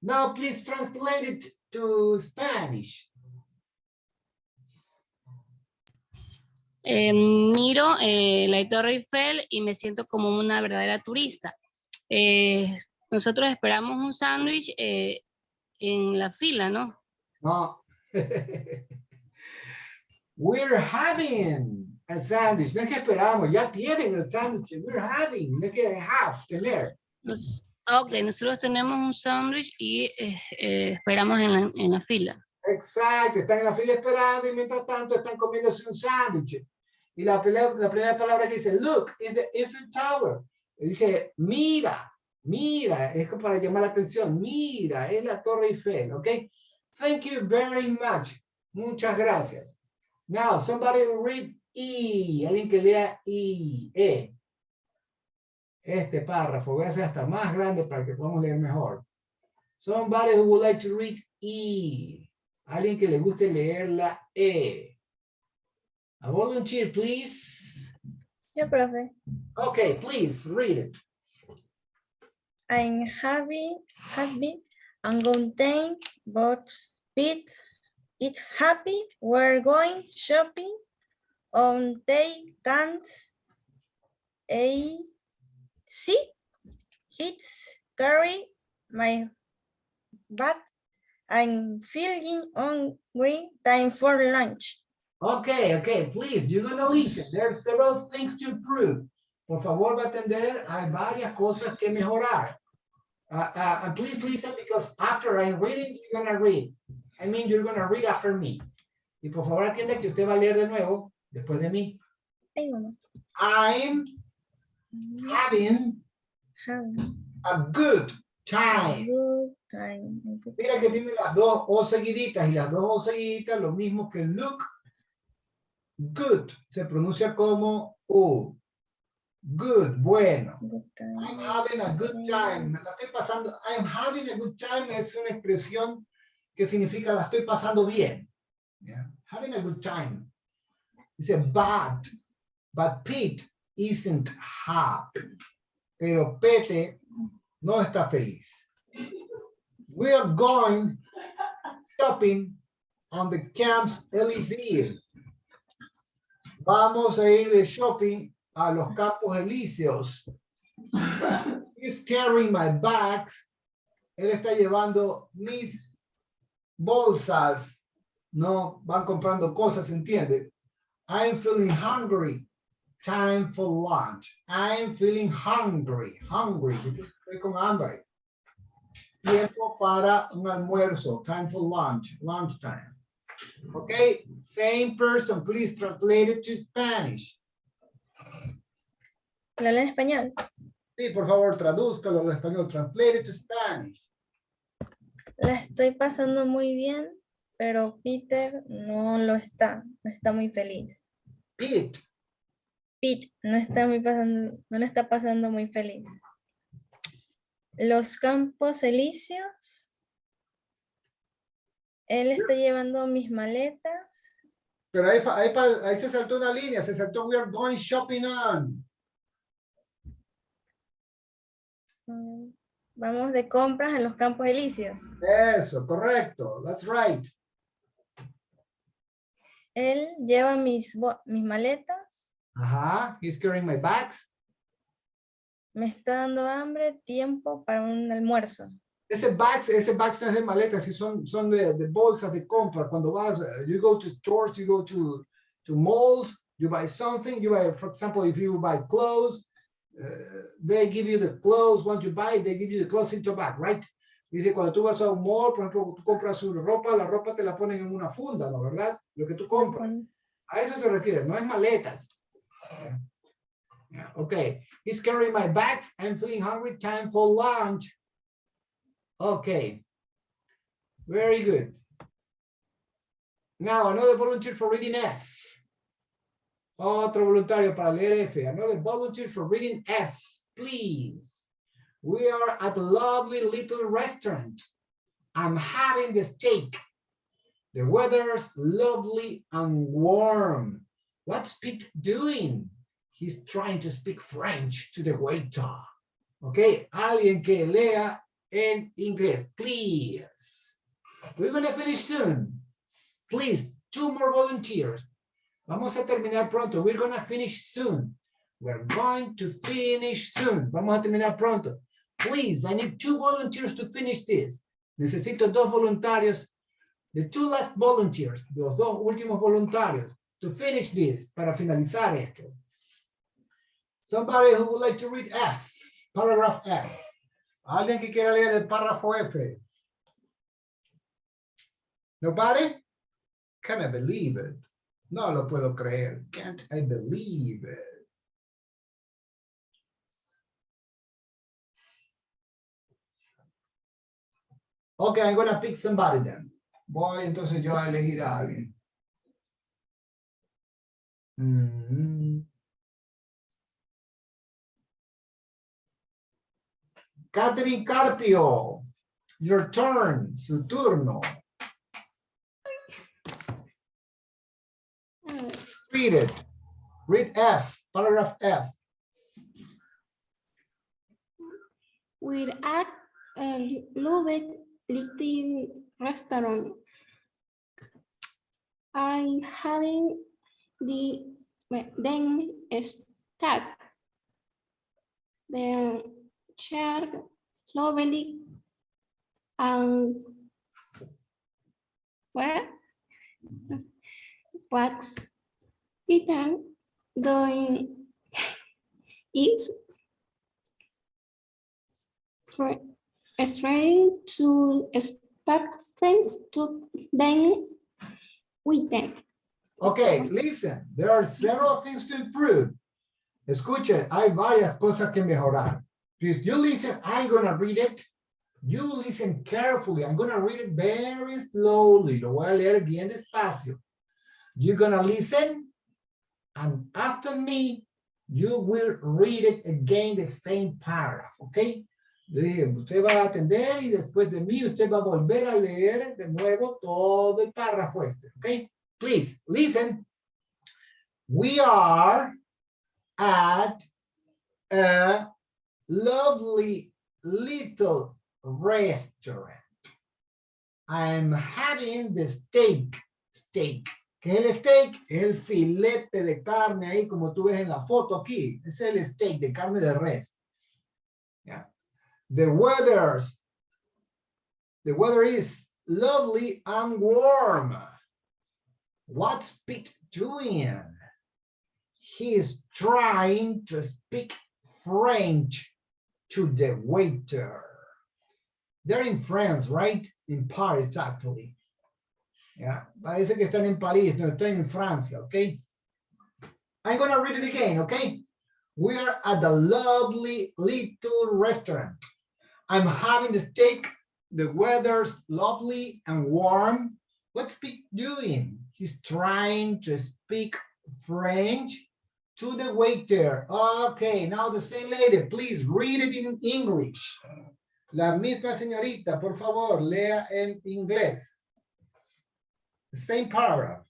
Now please translate it to Spanish. Miro la Torre Eiffel y me siento como una verdadera turista. Nosotros esperamos un sándwich en la fila, ¿no? No. We're having a sandwich. No es que esperamos, ya tienen el sándwich. We're having, no es que have, tener. Ok, nosotros tenemos un sándwich y esperamos en la fila. Exacto, están en la fila esperando y mientras tanto están comiéndose un sándwich. Y la primera palabra que dice, look, is the Eiffel Tower. Y dice, mira, es como para llamar la atención. Mira, es la Torre Eiffel, ¿ok? Thank you very much. Muchas gracias. Now, somebody read E. Alguien que lea E. Este párrafo, voy a hacer hasta más grande para que podamos leer mejor. Somebody who would like to read E. Alguien que le guste leer la E. A volunteer, please. Yeah, profe. Okay, please read it. I'm happy and content, but it's happy. We're going shopping on they can't see. It's carry my bag. I'm feeling hungry. Time for lunch. Okay, please, you're going to listen. There's several things to improve. Por favor, va a atender. Hay varias cosas que mejorar. And please listen because after I'm reading, you're going to read. I mean, you're going to read after me. Y por favor, atienda que usted va a leer de nuevo después de mí. I'm having a good time. Mira que tiene las dos O seguiditas y las dos O seguiditas, lo mismo que look. Good se pronuncia como U. Good, bueno. I'm having a good time. Me la estoy pasando. I'm having a good time es una expresión que significa la estoy pasando bien. Yeah. Having a good time. Dice but Pete isn't happy. Pero Pete no está feliz. We are going shopping on the Champs-Élysées. Vamos a ir de shopping a los Campos Elíseos. He's carrying my bags. Él está llevando mis bolsas. No, van comprando cosas, ¿entiende? I'm feeling hungry. Time for lunch. I'm feeling hungry. Estoy con hambre. Tiempo para un almuerzo. Time for lunch. Lunchtime. Okay, same person, please translate it to Spanish. ¿La leo en español? Sí, por favor, tradúzcalo al español. Translate it to Spanish. La estoy pasando muy bien, pero Peter no lo está. No está muy feliz. Pete no le está pasando muy feliz. Los Campos Elíseos. Él está llevando mis maletas. Pero ahí se saltó una línea, se saltó we are going shopping on. Vamos de compras en los Campos Elíseos. Eso, correcto. That's right. Él lleva mis maletas. Ajá, he's carrying my bags. Me está dando hambre, tiempo para un almuerzo. Ese bags no es de maletas, son de bolsas de compra. Cuando vas, you go to stores, you go to malls, you buy something, for example, if you buy clothes, they give you the clothes. Once you buy it, they give you the clothes into a bag, right? Dice, cuando tú vas a un mall, por ejemplo, tú compras una ropa, la ropa te la ponen en una funda, ¿no? ¿Verdad? Lo que tú compras. A eso se refiere, no es maletas. Okay, he's carrying my bags. I'm feeling hungry. Time for lunch. Okay. Very good. Now, another volunteer for reading F. Otro voluntario para leer F. Another volunteer for reading F, please. We are at a lovely little restaurant. I'm having the steak. The weather's lovely and warm. What's Pete doing? He's trying to speak French to the waiter. Okay, alguien que lea en inglés, please. We're gonna finish soon. Please, 2 more volunteers. Vamos a terminar pronto. We're gonna finish soon. We're going to finish soon. Vamos a terminar pronto. Please, I need 2 volunteers to finish this. Necesito 2 voluntarios. The 2 last volunteers, los 2 últimos voluntarios, to finish this, para finalizar esto. Somebody who would like to read F, paragraph F. Alguien que quiera leer el párrafo F. Nobody? Can I believe it? No lo puedo creer. Can't I believe it? Okay, I'm gonna pick somebody then. Voy entonces yo a elegir a alguien. Catherine Carpio, your turn, su turno. Read it. Read F, paragraph F. We're at a lovely little restaurant. I'm having the then steak. The chair lovely and where what's Peter doing is trying to expect friends to then with them. Okay, listen, there are several things to improve. Escuchen, hay varias cosas que mejorar. Please, you listen, I'm gonna read it. You listen carefully. I'm gonna read it very slowly. Lo voy a leer bien despacio. You're gonna listen, and after me, you will read it again, the same paragraph, okay? Le dije, usted va a atender y después de mí, usted va a volver a leer de nuevo todo el párrafo este, okay? Please, listen. We are at a lovely little restaurant. I'm having the steak. Steak. ¿Qué es el steak? Es el filete de carne ahí como tú ves en la foto aquí. Es el steak de carne de res. Yeah. The weather is lovely and warm. What's Pete doing? He's trying to speak French to the waiter. They're in France, right? In Paris, actually. Yeah, parece que están en París, no están en Francia, okay? I'm gonna read it again, okay? We are at the lovely little restaurant. I'm having the steak. The weather's lovely and warm. What's Pete doing? He's trying to speak French to the waiter. Okay, now the same lady, please read it in English. La misma señorita, por favor, lea en inglés. The same paragraph.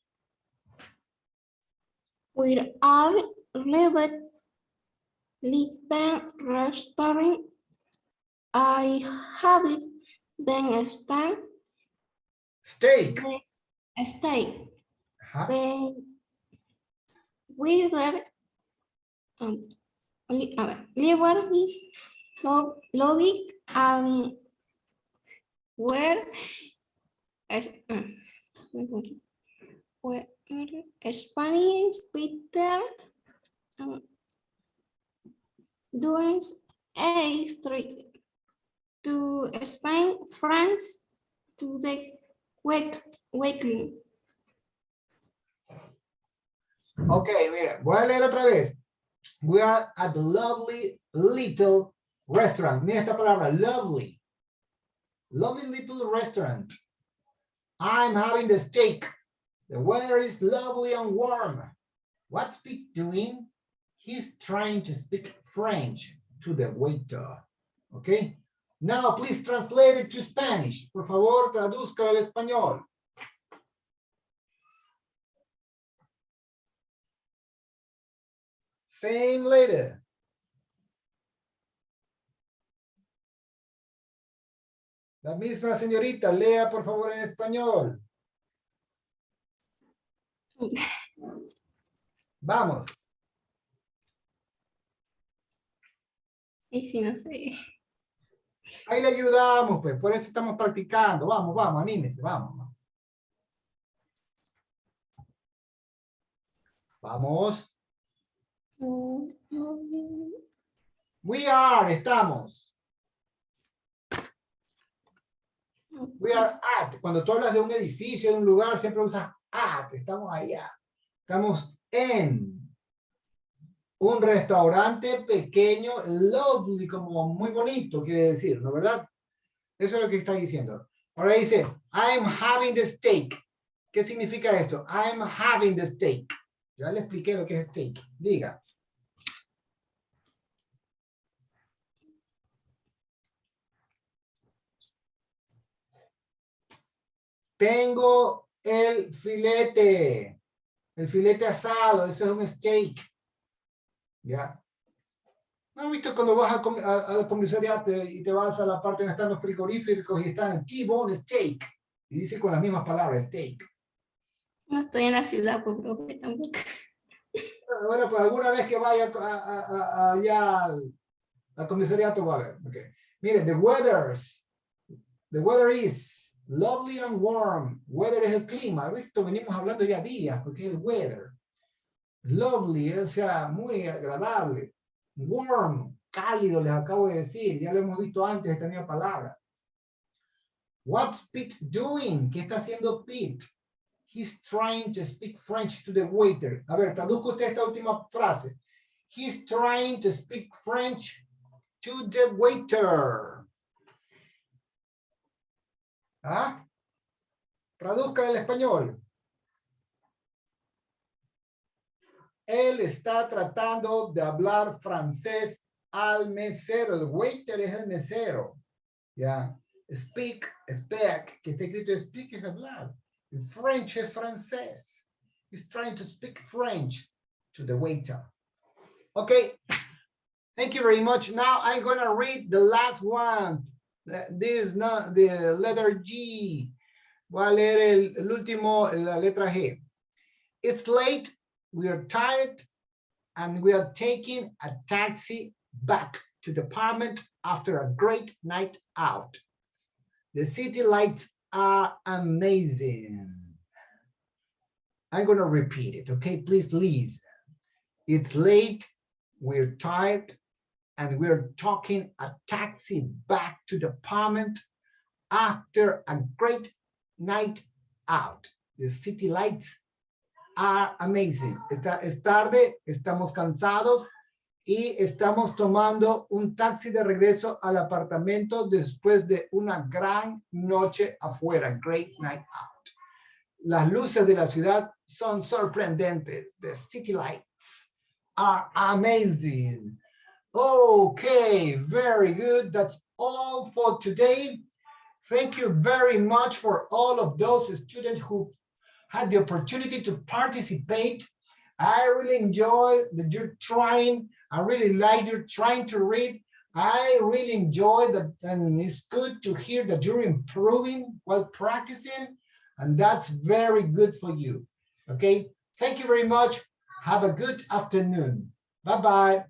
We are living little restaurant. I have it then a steak. A steak. Then we were liver is lobby and where Spanish Peter doing a street to Spain, France, to the weekly. Okay, mira, voy a leer otra vez. We are at the lovely little restaurant. Mira esta palabra, lovely. Lovely little restaurant. I'm having the steak. The weather is lovely and warm. What's Pete doing? He's trying to speak French to the waiter. Okay? Now, please translate it to Spanish. Por favor, traduzca al español. Same lady. La misma señorita, lea por favor en español. Vamos. Y si no sé. Ahí le ayudamos, pues, por eso estamos practicando. Vamos, vamos, anímese, vamos. Vamos. We are, estamos. We are at. Cuando tú hablas de un edificio, de un lugar, siempre usas at. Estamos allá. Estamos en un restaurante pequeño, lovely, como muy bonito, quiere decir, ¿no verdad? Eso es lo que está diciendo. Ahora dice, I'm having the steak. ¿Qué significa esto? I'm having the steak. Ya le expliqué lo que es steak. Diga. Tengo el filete asado, eso es un steak. ¿Ya? ¿No has visto cuando vas al comisariato y te vas a la parte donde están los frigoríficos y están en T-bone steak? Y dice con las mismas palabras, steak. No estoy en la ciudad, pues profe, tampoco. Bueno, pues alguna vez que vaya allá al comisariato va a ver. Okay. Mire, the weather is lovely and warm. Weather es el clima. Esto venimos hablando ya días, porque es el weather. Lovely, o sea, muy agradable. Warm, cálido, les acabo de decir. Ya lo hemos visto antes esta misma palabra. What's Pete doing? ¿Qué está haciendo Pete? He's trying to speak French to the waiter. A ver, traduzca usted esta última frase. He's trying to speak French to the waiter. ¿Ah? Traduzca el español. Él está tratando de hablar francés al mesero. El waiter es el mesero. ¿Ya? Speak, que está escrito speak es hablar. French es francés. He's trying to speak French to the waiter. Okay. Thank you very much. Now I'm going to read the last one. This is not the letter G. Voy a leer el último, la letra G. It's late. We are tired. And we are taking a taxi back to the apartment after a great night out. The city lights are amazing. I'm going to repeat it, okay? Please listen. It's late, we're tired, and we're taking a taxi back to the apartment after a great night out. The city lights are amazing. Es tarde, estamos cansados, y estamos tomando un taxi de regreso al apartamento después de una gran noche afuera. Great night out. Las luces de la ciudad son sorprendentes. The city lights are amazing. Okay, very good. That's all for today. Thank you very much for all of those students who had the opportunity to participate. I really enjoy that you're trying. I really like you're trying to read. I really enjoy that, and it's good to hear that you're improving while practicing, and that's very good for you. Okay, thank you very much. Have a good afternoon. Bye-bye.